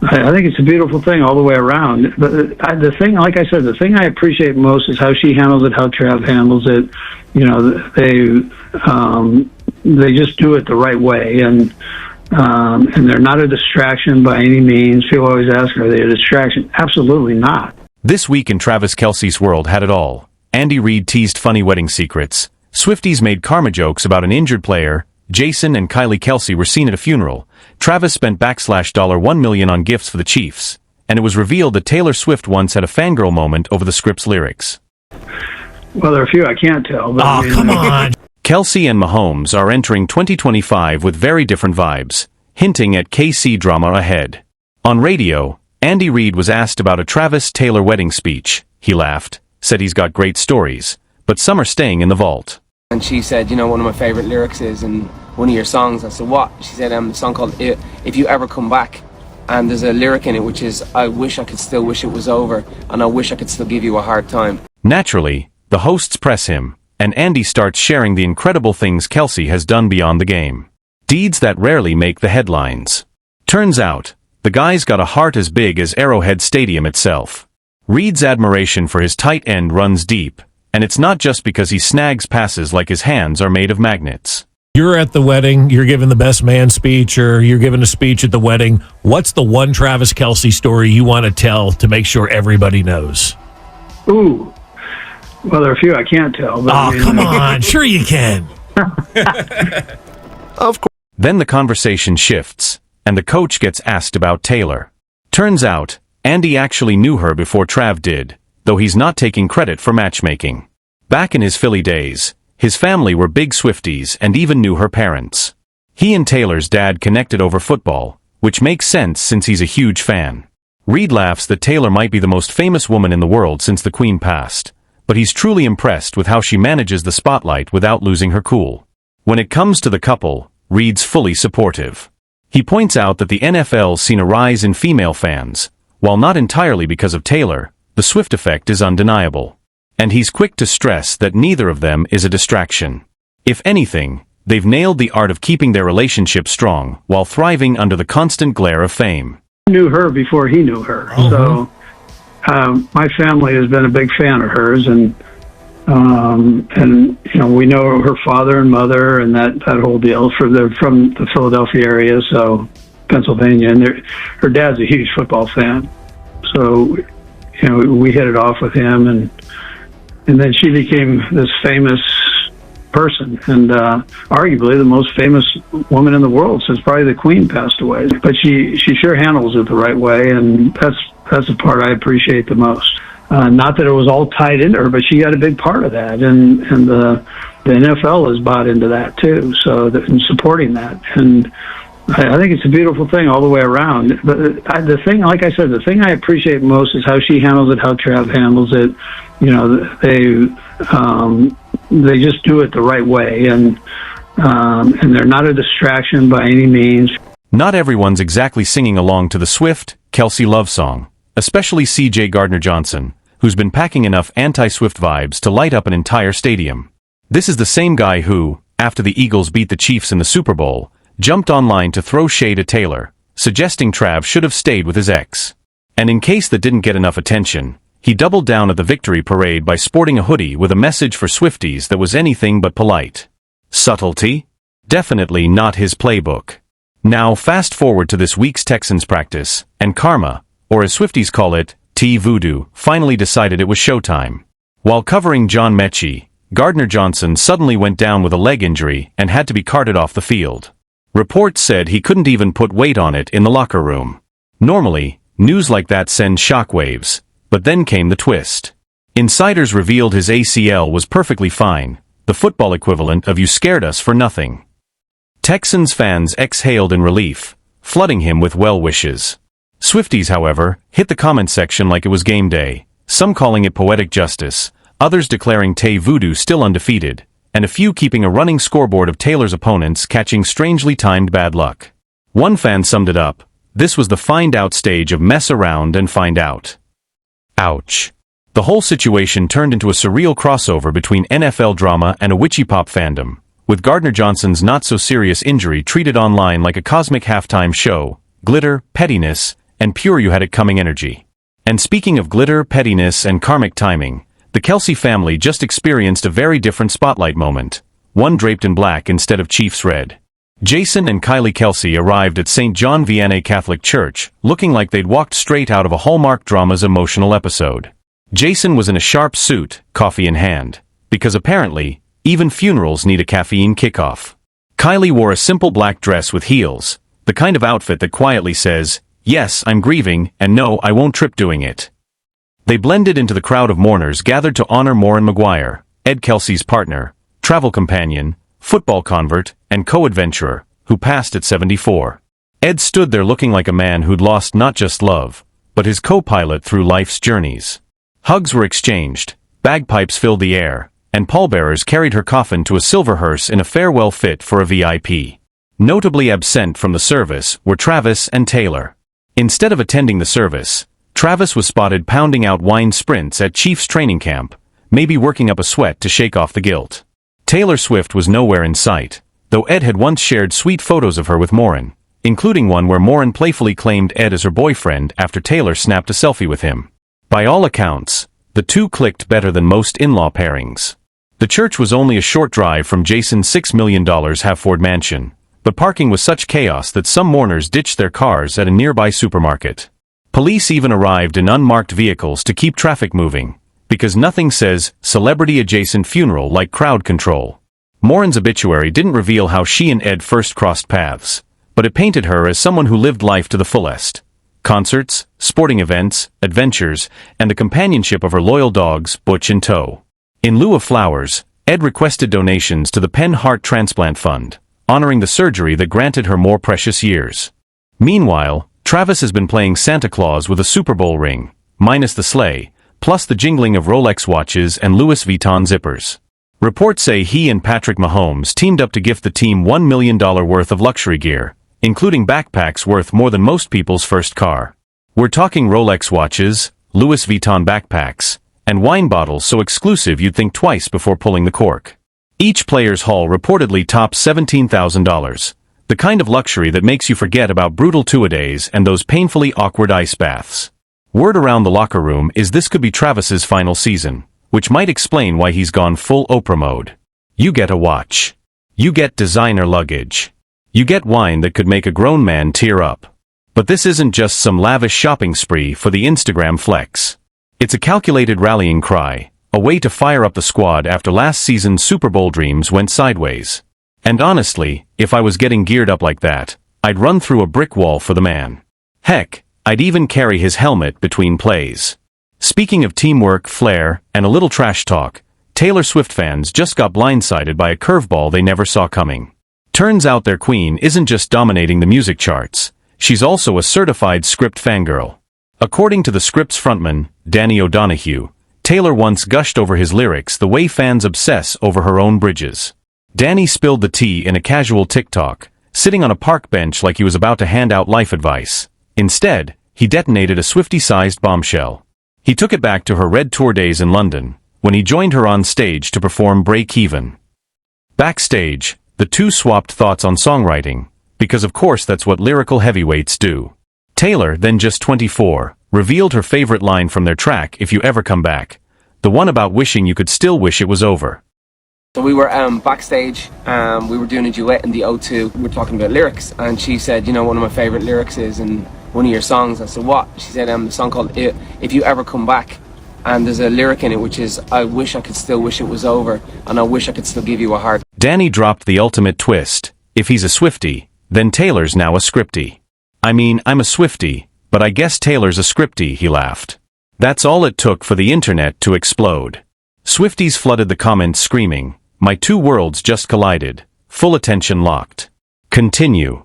I think it's a beautiful thing all the way around. But the thing, like I said, the thing I appreciate most is how she handles it, how Trav handles it. You know, they just do it the right way, and they're not a distraction by any means. People always ask, are they a distraction? Absolutely not. This week in Travis Kelce's world had it all. Andy Reid teased funny wedding secrets. Swifties made karma jokes about an injured player. Jason and Kylie Kelce were seen at a funeral. Travis spent $1 million on gifts for the Chiefs. And it was revealed that Taylor Swift once had a fangirl moment over the script's lyrics. Well, there are a few I can't tell. But come on! Kelce and Mahomes are entering 2025 with very different vibes, hinting at KC drama ahead. On radio, Andy Reid was asked about a Travis Taylor wedding speech. He laughed, said he's got great stories, but some are staying in the vault. And she said, you know, one of my favorite lyrics is in one of your songs. I said, what? She said, a song called If You Ever Come Back. And there's a lyric in it which is, I wish I could still wish it was over, and I wish I could still give you a hard time. Naturally, the hosts press him, and Andy starts sharing the incredible things Kelce has done beyond the game. Deeds that rarely make the headlines. Turns out, the guy's got a heart as big as Arrowhead Stadium itself. Reid's admiration for his tight end runs deep, and it's not just because he snags passes like his hands are made of magnets. You're at the wedding, you're giving the best man speech, or you're giving a speech at the wedding. What's the one Travis Kelce story you want to tell to make sure everybody knows? Ooh. Well, there are a few I can't tell. But come on. Sure you can. Of course. Then the conversation shifts, and the coach gets asked about Taylor. Turns out, Andy actually knew her before Trav did, though he's not taking credit for matchmaking. Back in his Philly days, his family were big Swifties and even knew her parents. He and Taylor's dad connected over football, which makes sense since he's a huge fan. Reid laughs that Taylor might be the most famous woman in the world since the Queen passed, but he's truly impressed with how she manages the spotlight without losing her cool. When it comes to the couple, Reid's fully supportive. He points out that the NFL's seen a rise in female fans. While not entirely because of Taylor, the Swift effect is undeniable. And he's quick to stress that neither of them is a distraction. If anything, they've nailed the art of keeping their relationship strong while thriving under the constant glare of fame. I knew her before he knew her, so my family has been a big fan of hers, and you know, we know her father and mother and that whole deal. They're from the Philadelphia area, so Pennsylvania, and her dad's a huge football fan. So, you know, we hit it off with him, and then she became this famous person, and arguably the most famous woman in the world since probably the Queen passed away. But she sure handles it the right way, and that's the part I appreciate the most. Not that it was all tied into her, but she got a big part of that, and the NFL has bought into that too, so in supporting that. And I think it's a beautiful thing all the way around. But the thing, like I said, the thing I appreciate most is how she handles it, how Trav handles it. You know, they just do it the right way, and they're not a distraction by any means. Not everyone's exactly singing along to the Swift, Kelce love song, especially C.J. Gardner Johnson, who's been packing enough anti-Swift vibes to light up an entire stadium. This is the same guy who, after the Eagles beat the Chiefs in the Super Bowl, jumped online to throw shade at Taylor, suggesting Trav should have stayed with his ex. And in case that didn't get enough attention, he doubled down at the victory parade by sporting a hoodie with a message for Swifties that was anything but polite. Subtlety? Definitely not his playbook. Now fast forward to this week's Texans practice, and karma, or as Swifties call it, T-Voodoo, finally decided it was showtime. While covering John Mechie, Gardner Johnson suddenly went down with a leg injury and had to be carted off the field. Reports said he couldn't even put weight on it in the locker room. Normally, news like that sends shockwaves, but then came the twist. Insiders revealed his ACL was perfectly fine, the football equivalent of "you scared us for nothing." Texans fans exhaled in relief, flooding him with well wishes. Swifties, however, hit the comment section like it was game day, some calling it poetic justice, others declaring Tay Voodoo still undefeated, and a few keeping a running scoreboard of Taylor's opponents catching strangely timed bad luck. One fan summed it up: this was the find out stage of mess around and find out. Ouch. The whole situation turned into a surreal crossover between NFL drama and a witchy pop fandom, with Gardner Johnson's not-so-serious injury treated online like a cosmic halftime show, glitter, pettiness, and pure you had it coming energy. And speaking of glitter, pettiness, and karmic timing, the Kelce family just experienced a very different spotlight moment, one draped in black instead of Chiefs red. Jason and Kylie Kelce arrived at St. John Vianney Catholic Church, looking like they'd walked straight out of a Hallmark drama's emotional episode. Jason was in a sharp suit, coffee in hand, because apparently, even funerals need a caffeine kickoff. Kylie wore a simple black dress with heels, the kind of outfit that quietly says, "Yes, I'm grieving, and no, I won't trip doing it." They blended into the crowd of mourners gathered to honor Morin Maguire, Ed Kelce's partner, travel companion, football convert, and co-adventurer, who passed at 74. Ed stood there looking like a man who'd lost not just love, but his co-pilot through life's journeys. Hugs were exchanged, bagpipes filled the air, and pallbearers carried her coffin to a silver hearse in a farewell fit for a VIP. Notably absent from the service were Travis and Taylor. Instead of attending the service, Travis was spotted pounding out wine sprints at Chiefs training camp, maybe working up a sweat to shake off the guilt. Taylor Swift was nowhere in sight, though Ed had once shared sweet photos of her with Morin, including one where Morin playfully claimed Ed as her boyfriend after Taylor snapped a selfie with him. By all accounts, the two clicked better than most in-law pairings. The church was only a short drive from Jason's $6 million Havford mansion, but parking was such chaos that some mourners ditched their cars at a nearby supermarket. Police even arrived in unmarked vehicles to keep traffic moving, because nothing says celebrity-adjacent funeral like crowd control. Morin's obituary didn't reveal how she and Ed first crossed paths, but it painted her as someone who lived life to the fullest. Concerts, sporting events, adventures, and the companionship of her loyal dogs, Butch and Toe. In lieu of flowers, Ed requested donations to the Penn Heart Transplant Fund, honoring the surgery that granted her more precious years. Meanwhile, Travis has been playing Santa Claus with a Super Bowl ring, minus the sleigh, plus the jingling of Rolex watches and Louis Vuitton zippers. Reports say he and Patrick Mahomes teamed up to gift the team $1 million worth of luxury gear, including backpacks worth more than most people's first car. We're talking Rolex watches, Louis Vuitton backpacks, and wine bottles so exclusive you'd think twice before pulling the cork. Each player's haul reportedly tops $17,000, the kind of luxury that makes you forget about brutal two-a-days and those painfully awkward ice baths. Word around the locker room is this could be Travis's final season, which might explain why he's gone full Oprah mode. You get a watch. You get designer luggage. You get wine that could make a grown man tear up. But this isn't just some lavish shopping spree for the Instagram flex. It's a calculated rallying cry, a way to fire up the squad after last season's Super Bowl dreams went sideways. And honestly, if I was getting geared up like that, I'd run through a brick wall for the man. Heck, I'd even carry his helmet between plays. Speaking of teamwork, flair, and a little trash talk, Taylor Swift fans just got blindsided by a curveball they never saw coming. Turns out their queen isn't just dominating the music charts, she's also a certified script fangirl. According to the Script's frontman, Danny O'Donoghue, Taylor once gushed over his lyrics the way fans obsess over her own bridges. Danny spilled the tea in a casual TikTok, sitting on a park bench like he was about to hand out life advice. Instead, he detonated a Swiftie-sized bombshell. He took it back to her Red Tour days in London, when he joined her on stage to perform Break Even. Backstage, the two swapped thoughts on songwriting, because of course that's what lyrical heavyweights do. Taylor, then just 24, revealed her favorite line from their track If You Ever Come Back, the one about wishing you could still wish it was over. So we were backstage, we were doing a duet in the O2, we were talking about lyrics, and she said, you know, one of my favourite lyrics is in one of your songs. I said, what? She said, the song called If You Ever Come Back, and there's a lyric in it which is, I wish I could still wish it was over, and I wish I could still give you a heart. Danny dropped the ultimate twist. If he's a Swiftie, then Taylor's now a scriptie. I mean, I'm a Swiftie, but I guess Taylor's a scriptie, he laughed. That's all it took for the internet to explode. Swifties flooded the comments screaming, my two worlds just collided, full attention locked. Continue.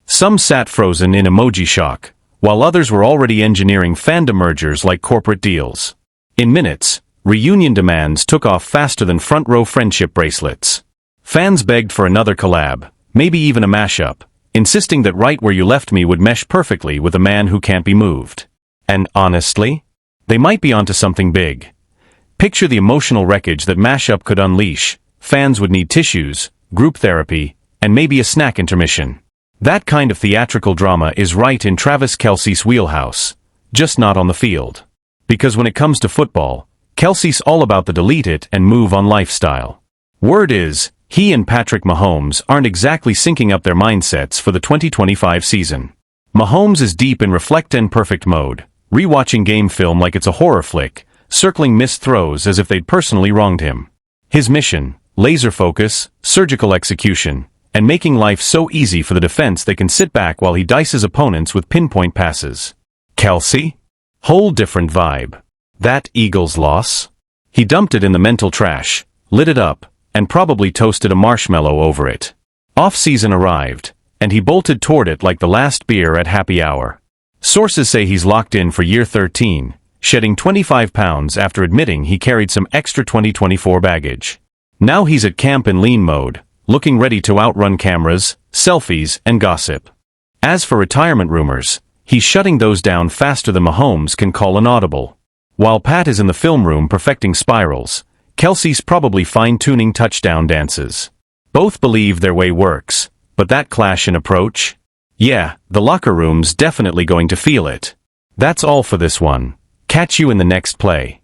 Some sat frozen in emoji shock, while others were already engineering fandom mergers like corporate deals. In minutes, reunion demands took off faster than front-row friendship bracelets. Fans begged for another collab, maybe even a mashup, insisting that Right Where You Left Me would mesh perfectly with a man who can't be moved. And honestly, they might be onto something big. Picture the emotional wreckage that mashup could unleash. Fans would need tissues, group therapy, and maybe a snack intermission. That kind of theatrical drama is right in Travis Kelce's wheelhouse, just not on the field. Because when it comes to football, Kelce's all about the delete it and move on lifestyle. Word is, he and Patrick Mahomes aren't exactly syncing up their mindsets for the 2025 season. Mahomes is deep in reflect and perfect mode, rewatching game film like it's a horror flick, circling missed throws as if they'd personally wronged him. His mission, laser focus, surgical execution, and making life so easy for the defense they can sit back while he dices opponents with pinpoint passes. Kelce? Whole different vibe. That Eagles loss? He dumped it in the mental trash, lit it up, and probably toasted a marshmallow over it. Off-season arrived, and he bolted toward it like the last beer at happy hour. Sources say he's locked in for year 13, shedding 25 pounds after admitting he carried some extra 2024 baggage. Now he's at camp in lean mode, looking ready to outrun cameras, selfies, and gossip. As for retirement rumors, he's shutting those down faster than Mahomes can call an audible. While Pat is in the film room perfecting spirals, Kelce's probably fine-tuning touchdown dances. Both believe their way works, but that clash in approach? Yeah, the locker room's definitely going to feel it. That's all for this one. Catch you in the next play.